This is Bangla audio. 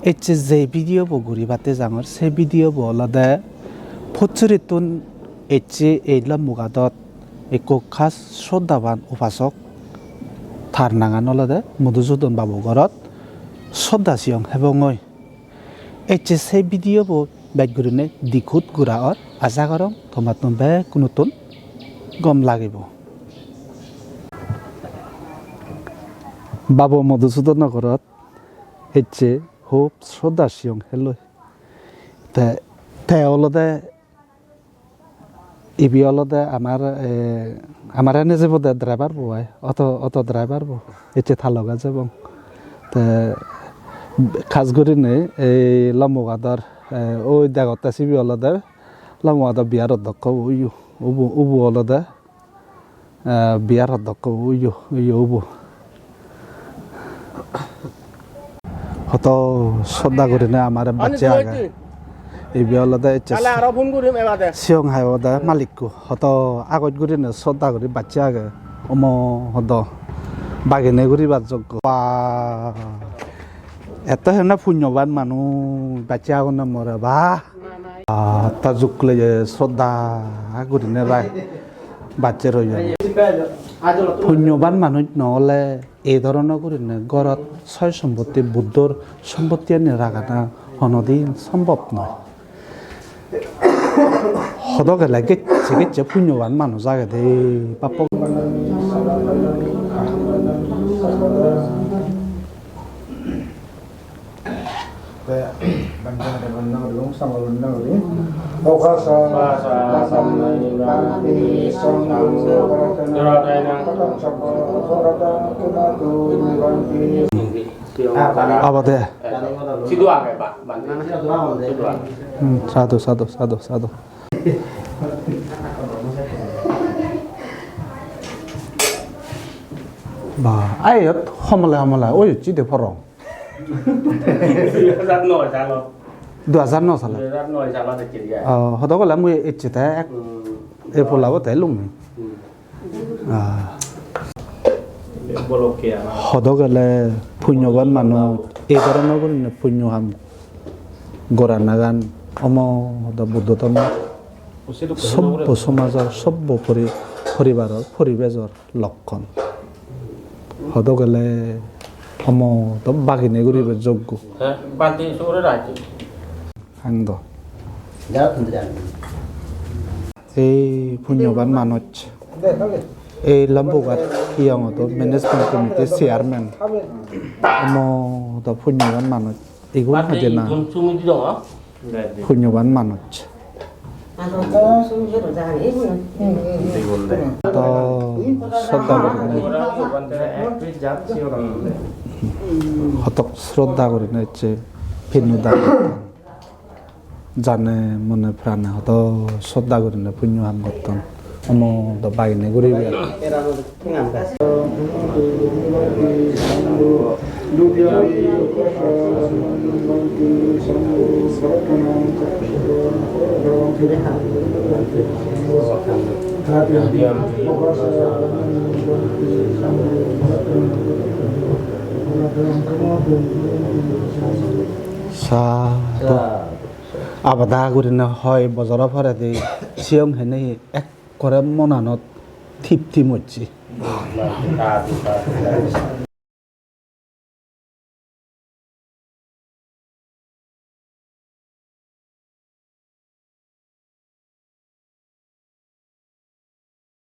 Eche ze video bo guri bate jangor se video bo olode phochuritun eche eilam mugadot ekko khas shroddaban upasok tharnangan olode Madhusudhan babu gorot shrodda siyong hebongoi eche se video bo bek gurine dikhut guraor asa gorong tomatun be kunutun gom lagibo babu Madhusudhan gorot eche খুব শ্রদ্ধা সিয়ং হেলো তে অলদে ইবি অলদে আমার এনে যাব দে ড্রাইভার বয় অত ড্রাইভার বো এতে থালগা যাব তে খাসগুরি নে এই লমগাদার ওই দাগতা সিবি অলদে লমগাদা বিয়ার অধ্যক্ষ উইউ উবু অলদে বিয়ার অধ্যক্ষ উইউ উবু হত শ্রদ্ধা করি না আমার বাচ্চা আগে এই বিয়লদে সিয়ং হাইওদা মালিককু হত আগত করি না শ্রদ্ধা করি বাচ্চা আগে অম হত বাগিনে করিবার যোগ্য এত হেনা পুণ্যবান মানুষ বাচ্চা আগর না মরে বা তা যুগলে শ্রদ্ধা করি না রায় বাচ্চা রয়ে যায় পুণ্যবান মানুষ নহলে এই ধরনের করি না গড়ত ছয় সম্পত্তি বুদ্ধর সম্পত্তি আনি রাখাটা হনদিন সম্ভব নয় হদকে লাগে গেছে পুণ্যবান মানুষ আগে দে বাপ abade sadu ba ayat homala oi chi de phorong 2009 সালে হদক লা মুই এচতে এ পোলাব তে লুম হদক লা পুণ্যবান মানুষ এই ধরনের করে পুণ্য হাম গোরানাগান অম হদ বুদ্ধতম সভ্য সমাজৰ সভ্য পৰিবাৰৰ পৰিবেশৰ লক্ষণ হদক লা অম তো বাগিনে করিব যোগ্য বান্তি সরে রাখি হাংদ এই পুণ্যবান মানুষ এই লম্বুগাত কিয়ঙত ম্যানেজমেন্ট কমিটির চেয়ারম্যান অম তো পুণ্যবান মানুষ এগুলো হাজে না পুণ্যবান মানুষ তো শ্রদ্ধা হতক শ্রদ্ধা করি না হচ্ছে ভিন্নতা জানে মনে প্রাণে হত শ্রদ্ধা করি না পুণ্য হাম করতাম অম তো বাইনে ঘুরি আবাদা করি না হয় বজাৰৰ ফালে দি চিয়ং হেনে এক কৰে মনানত তৃপ্তি মৰছি